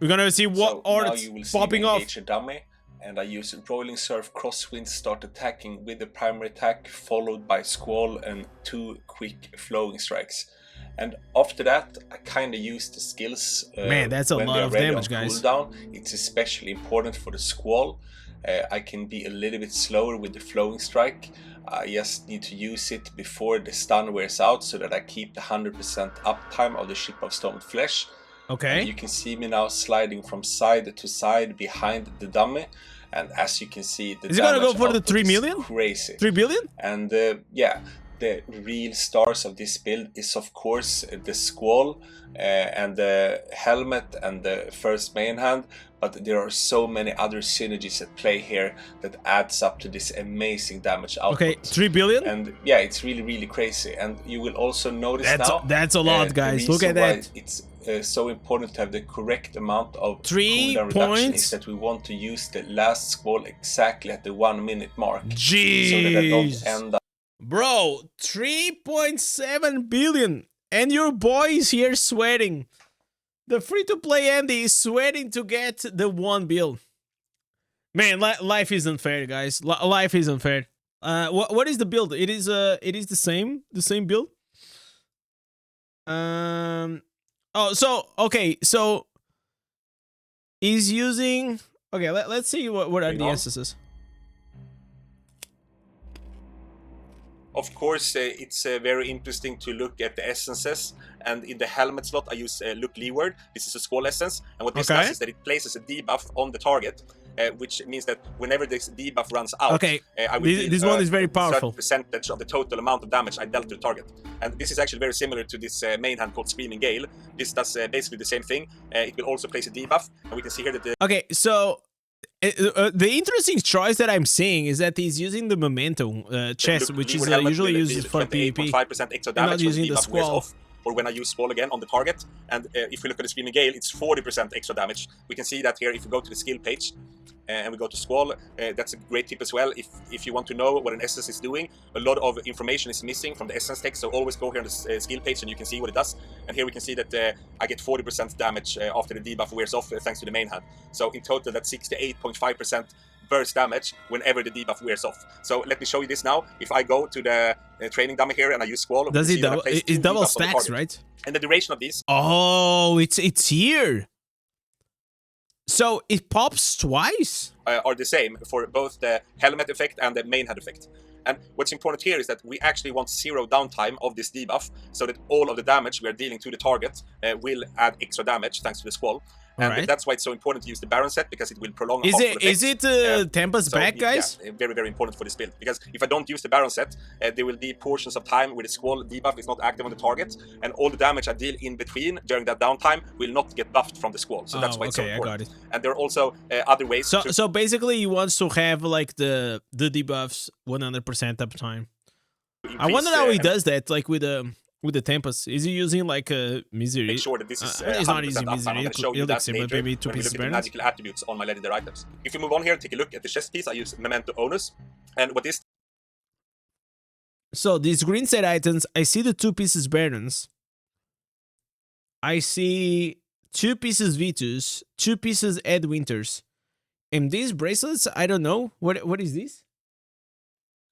We're gonna see what Auroth popping off. Engage a dummy, and I use Rolling Surf Crosswind to start attacking with the primary attack, followed by Squall and 2 quick flowing strikes. And after that, I kind of use the skills. Man, that's a lot of damage, guys. Cooldown. It's especially important for the Squall. I can be a little bit slower with the flowing strike. I just need to use it before the stun wears out so that I keep the 100% uptime of the Ship of Stone Flesh. Okay. And you can see me now sliding from side to side behind the dummy. And as you can see, the is it gonna go for the 3 million? Crazy. 3 billion? And yeah, the real stars of this build is of course the Squall and the helmet and the first main hand, but there are so many other synergies at play here that adds up to this amazing damage output. Okay, 3 billion? And yeah, it's really crazy. And you will also notice that's a lot, guys. Look at that. It's so important to have the correct amount of 3 cooldown reduction is that we want to use the last Squall exactly at the 1 minute mark. Jeez. So that I don't end up. Bro, 3.7 billion. And your boy is here sweating. The free-to-play Andy is sweating to get the 1 bill. Man, life isn't fair, guys. Life isn't fair. What is the build? It is the same build. Oh, so okay, so he's using. Okay, let's see what are the essences. Of course, it's very interesting to look at the essences, and in the helmet slot I use Look Leeward. This is a Squall essence, and what this does is that it places a debuff on the target, which means that whenever this debuff runs out, I will this one is very powerful. Percentage of the total amount of damage I dealt to the target. And this is actually very similar to this main hand called Screaming Gale. This does basically the same thing. It will also place a debuff, and we can see here that the... Okay, so the interesting choice that I'm seeing is that he's using the Memento chest, which is usually used for PvP. 5% extra damage not using the Squall. Or when I use Squall again on the target. And if we look at the Screaming Gale, it's 40% extra damage. We can see that here if we go to the skill page and we go to Squall. That's a great tip as well. If you want to know what an essence is doing, a lot of information is missing from the essence text, so always go here on the skill page and you can see what it does. And here we can see that I get 40% damage after the debuff wears off thanks to the main hand. So in total that's 68.5% burst damage whenever the debuff wears off. So let me show you this now. If I go to the training dummy here and I use Squall, does it double? It double stacks, right? And the duration of these. Oh, it's here. So it pops twice? Are the same for both the helmet effect and the main hand effect. And what's important here is that we actually want 0 downtime of this debuff, so that all of the damage we are dealing to the target will add extra damage thanks to the Squall. And that's why it's so important to use the Baron set, because it will prolong. Is it Tempest back, guys? Yeah, very important for this build. Because if I don't use the Baron set, there will be portions of time where the Squall debuff is not active on the target, and all the damage I deal in between during that downtime will not get buffed from the Squall. So that's why it's so important. I got it. And there are also other ways. So basically, you want to have like the debuffs 100% uptime. I wonder how he does that, like with the Tempest. Is he using like a misery? Make sure that this is it's not easy misery. But maybe 2 pieces burn. Magical attributes on my legendary items. If we move on here, take a look at the chest piece. I use Memento Onus, and what this. So these green set items, I see the 2 pieces Barons. I see 2 pieces Vitus, 2 pieces Ed Winters, and these bracelets. I don't know what is this.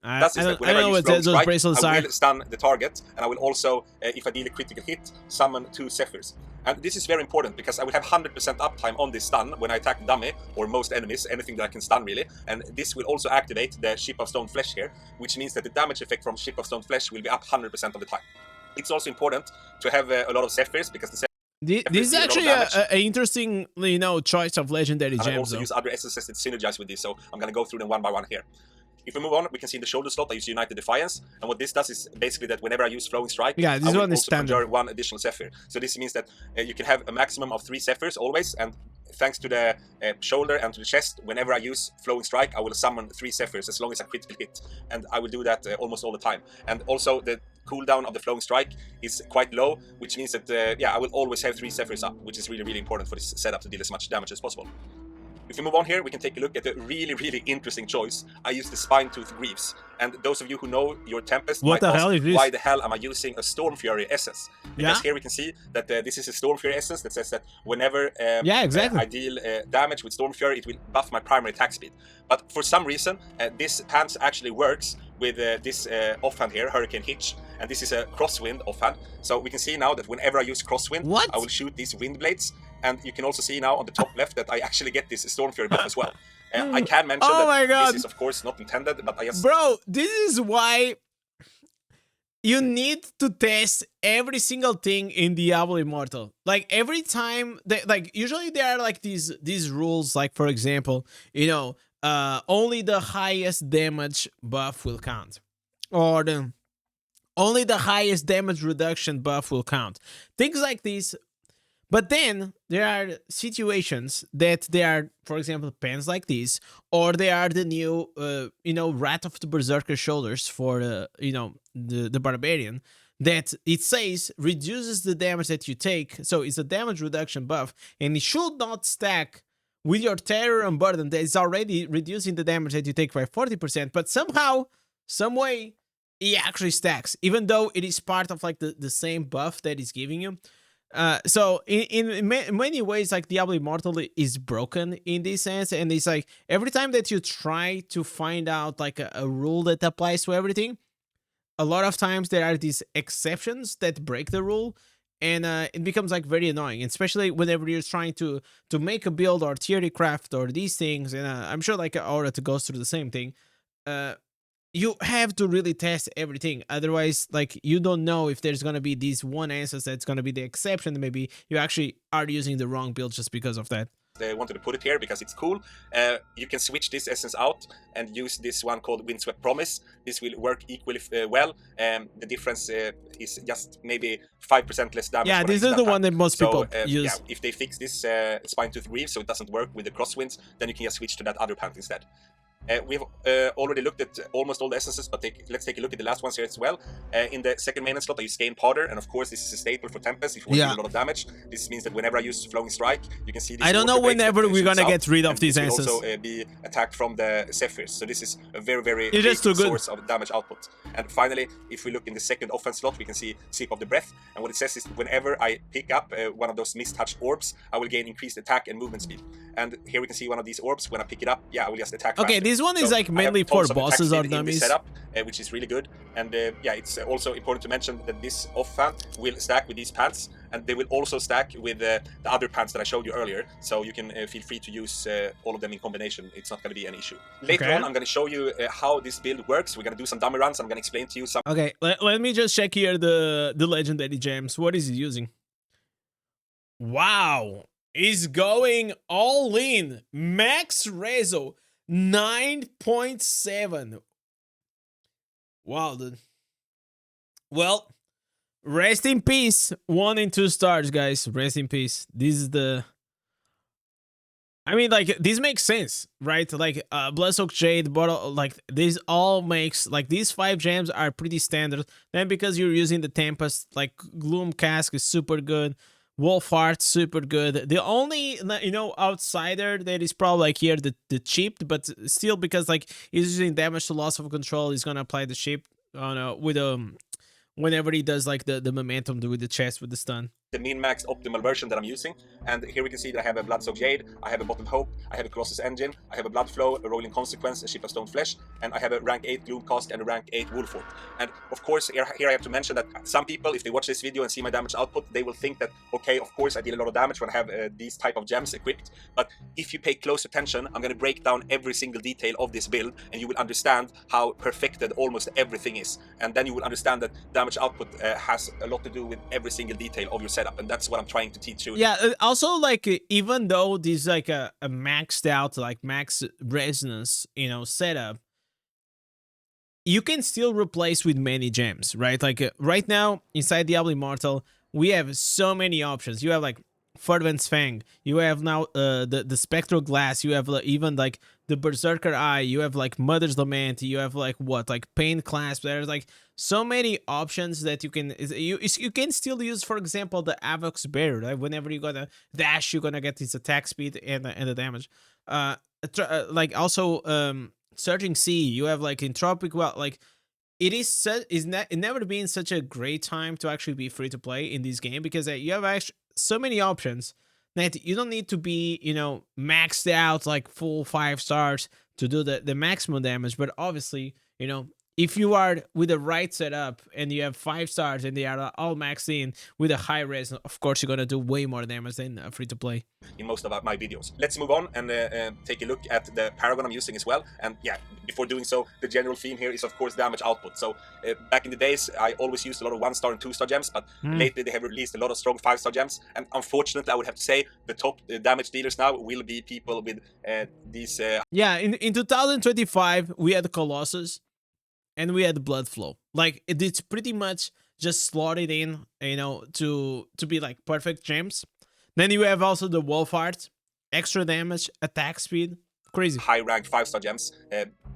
I don't know what those bracelets are. I will stun the target, and I will also, if I deal a critical hit, summon 2 Zephyrs. And this is very important because I will have 100% uptime on this stun when I attack dummy or most enemies, anything that I can stun really. And this will also activate the Ship of Stone Flesh here, which means that the damage effect from Ship of Stone Flesh will be up 100% of the time. It's also important to have a lot of Zephyrs because the this is actually an interesting, choice of legendary gems. I also use other essences that synergize with this, so I'm going to go through them one by one here. If we move on, we can see in the shoulder slot I use United Defiance, and what this does is basically that whenever I use Flowing Strike, this I will one is also conjure 1 additional Zephyr. So this means that you can have a maximum of 3 Zephyrs always, and thanks to the shoulder and to the chest, whenever I use Flowing Strike, I will summon 3 Zephyrs as long as I critical hit, and I will do that almost all the time. And also the cooldown of the Flowing Strike is quite low, which means that I will always have 3 Zephyrs up, which is really important for this setup to deal as much damage as possible. If we move on here, we can take a look at a really, really interesting choice. I use the Spine Tooth Greaves. And those of you who know your Tempest What might the ask, hell is this? why the hell am I using a Storm Fury essence? Because here we can see that this is a Storm Fury essence that says that whenever exactly. I deal damage with Storm Fury, it will buff my primary attack speed. But for some reason, this pants actually works with this offhand here, Hurricane Hitch, and this is a Crosswind offhand. So we can see now that whenever I use Crosswind, I will shoot these wind blades, and you can also see now on the top left that I actually get this Storm Fury buff as well. I can mention that this is of course not intended, but I just... Bro, this is why you need to test every single thing in Diablo Immortal. Like every time, like usually there are like these rules, like for example, you know, only the highest damage buff will count, or only the highest damage reduction buff will count. Things like these. But then there are situations that they are, for example, pens like these, or they are the new, you know, Wrath of the Berserker shoulders for, you know, the Barbarian, that it says reduces the damage that you take. So it's a damage reduction buff, and it should not stack with your Terror and Burden that is already reducing the damage that you take by 40%, but somehow, some way, it actually stacks, even though it is part of like the same buff that it's giving you. So in many ways, like Diablo Immortal is broken in this sense, and it's like every time that you try to find out like a rule that applies to everything, a lot of times there are these exceptions that break the rule, and it becomes like very annoying, especially whenever you're trying to make a build or theory craft or these things. And I'm sure like Auroth goes through the same thing. You have to really test everything, otherwise like you don't know if there's gonna be this one answer that's gonna be the exception. Maybe you actually are using the wrong build just because of that. I wanted to put it here because it's cool. You can switch this essence out and use this one called Windswept Promise. This will work equally well. The difference is just maybe 5% less damage. Yeah, this is the one that most people use. Yeah, if they fix this Spine Tooth Reef so it doesn't work with the Crosswinds, then you can just switch to that other pant instead. We've already looked at almost all the essences, but let's take a look at the last ones here as well. In the second main slot, I use Skein Powder, and of course, this is a staple for Tempest if you want to do a lot of damage. This means that whenever I use Flowing Strike, you can see this. I don't know whenever we're gonna get rid of these essences. This will also be attacked from the Zephyrs, so this is a very, very big source of damage output. And finally, if we look in the second offense slot, we can see Sip of the Breath, and what it says is whenever I pick up one of those mist-touched orbs, I will gain increased attack and movement speed. And here we can see one of these orbs. When I pick it up, yeah, I will just attack faster. Okay, this one is like mainly for bosses or dummies. Setup, which is really good. And yeah, it's also important to mention that this offhand will stack with these pants, and they will also stack with the other pants that I showed you earlier. So you can feel free to use all of them in combination. It's not going to be an issue. Later on, I'm going to show you how this build works. We're going to do some dummy runs. I'm going to explain to you some. Okay, let me just check here the legendary gems. What is he using? Wow, he's going all in. Max Rezo 9.7. Wow, dude. Well, rest in peace. 1 and 2 stars, guys. Rest in peace. This is the... I mean, like, this makes sense, right? Like, Bloodsoaked Jade, bottle, like, this all makes... Like, these 5 gems are pretty standard. Then because you're using the Tempest, like, Gloom Cask is super good. Wolf Heart, super good. The only, you know, outsider that is probably like here, the chipped, but still because like he's using damage to loss of control, he's gonna apply the chip on with whenever he does like the momentum with the chest with the stun. The min-max optimal version that I'm using, and here we can see that I have a Bloodsoaked Jade, I have a Bottled Hope, I have a Colossus Engine, I have a Blood Flow, a Rolling Consequence, a Ship of Stone Flesh, and I have a rank 8 Gloom Cask and a rank 8 Wolf Fort. And of course, here I have to mention that some people, if they watch this video and see my damage output, they will think that, okay, of course I deal a lot of damage when I have these type of gems equipped, but if you pay close attention, I'm going to break down every single detail of this build, and you will understand how perfected almost everything is. And then you will understand that damage output has a lot to do with every single detail of your setup, and that's what I'm trying to teach you. Yeah, also like even though this is like a maxed out like max resonance, you know, setup, you can still replace with many gems, right? Like right now inside Diablo Immortal, we have so many options. You have like Fervent's Fang. You have now the Spectral Glass. You have even like the Berserker Eye. You have like Mother's Lament. You have like what, like Pain Clasp. There's like so many options that you can you can still use. For example, the Avox Bear. Right? Whenever you gonna dash, you're gonna get this attack speed and the damage. Like also Surging Sea. You have like Entropic. Well, like it never been such a great time to actually be free to play in this game, because you have actually so many options that you don't need to be, you know, maxed out like full 5 stars to do the maximum damage. But obviously, you know, if you are with the right setup and you have 5 stars and they are all maxed in with a high res, of course you're gonna do way more damage than free to play. In most of my videos. Let's move on and take a look at the Paragon I'm using as well. And yeah, before doing so, the general theme here is of course damage output. So back in the days, I always used a lot of 1-star and 2-star gems, but lately they have released a lot of strong 5-star gems. And unfortunately, I would have to say the top damage dealers now will be people with these. Yeah, in 2025 we had Colossus and we had Blood Flow. Like it's pretty much just slotted in, you know, to be like perfect gems. Then you have also the Wolf Art, extra damage, attack speed, crazy. High ranked 5-star gems.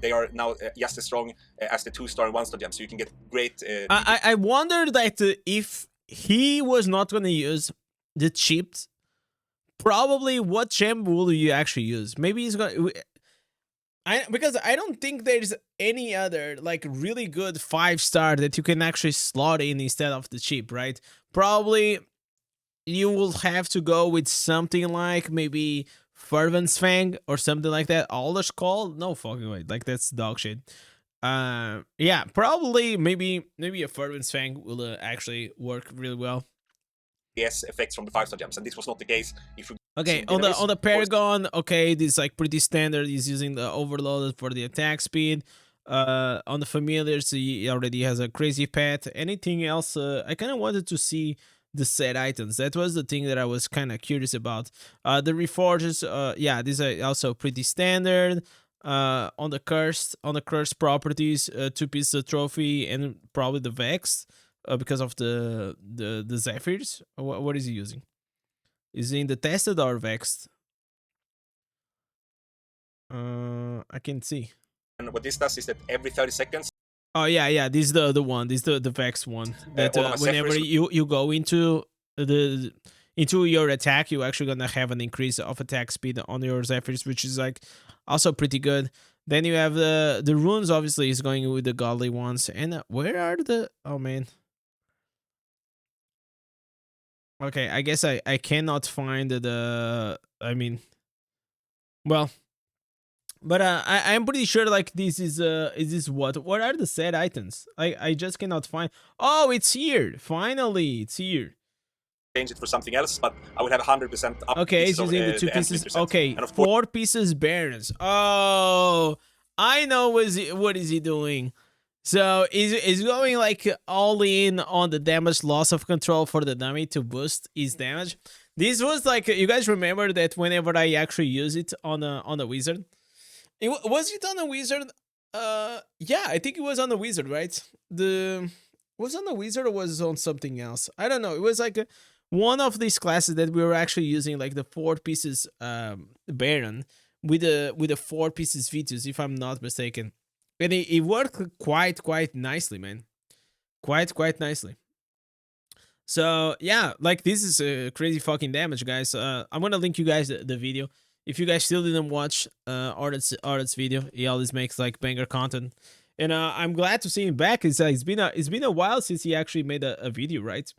They are now just as strong as the 2-star and 1-star gems. So you can get great. I wonder that if he was not going to use the chipped, probably what gem will you actually use? Maybe he's going to. Because I don't think there's any other like really good 5-star that you can actually slot in instead of the chip, right? Probably you will have to go with something like maybe Fervent's Fang or something like that. Alder's Call? No fucking way. Like that's dog shit. Yeah, probably maybe a Fervent's Fang will actually work really well. Yes, effects from the 5-star gems, and this was not the case if we. Okay, on the Paragon, okay, this is like pretty standard. He's using the Overloaded for the attack speed. On the Familiars, he already has a crazy pet. Anything else? I kind of wanted to see the set items. That was the thing that I was kind of curious about. The Reforges, yeah, these are also pretty standard. On the cursed properties, 2 pieces of trophy and probably the Vex, because of the Zephyrs. What is he using? Is he in the tested or vexed? I can see. And what this does is that every 30 seconds. Oh yeah, this is the one. This is the vex one. That whenever you go into your attack, you're actually gonna have an increase of attack speed on your Zephyrs, which is like also pretty good. Then you have the runes. Obviously, is going with the godly ones. And where are the? Oh man. Okay, I guess I cannot find the. I mean, well, but I'm pretty sure like this is this what are the set items? I just cannot find. Oh, it's here! Finally, it's here. Change it for something else, but I will have 100% up. Okay, it's using the 2 pieces. Okay, 4 pieces Barons. Oh, I know what is he doing. So is going like all in on the damage loss of control for the dummy to boost his damage. This was like, you guys remember that whenever I actually use it on a wizard, was it on a wizard? Yeah, I think it was on the wizard, right? Was on the wizard or was it on something else? I don't know. It was like one of these classes that we were actually using, like the 4 pieces Baron with the 4 pieces Vitus, if I'm not mistaken. And it worked quite nicely, man. Quite nicely. So yeah, like this is crazy fucking damage, guys. I'm gonna link you guys the video if you guys still didn't watch Auroth's video. He always makes like banger content, and I'm glad to see him back. It's been a while since he actually made a video, right?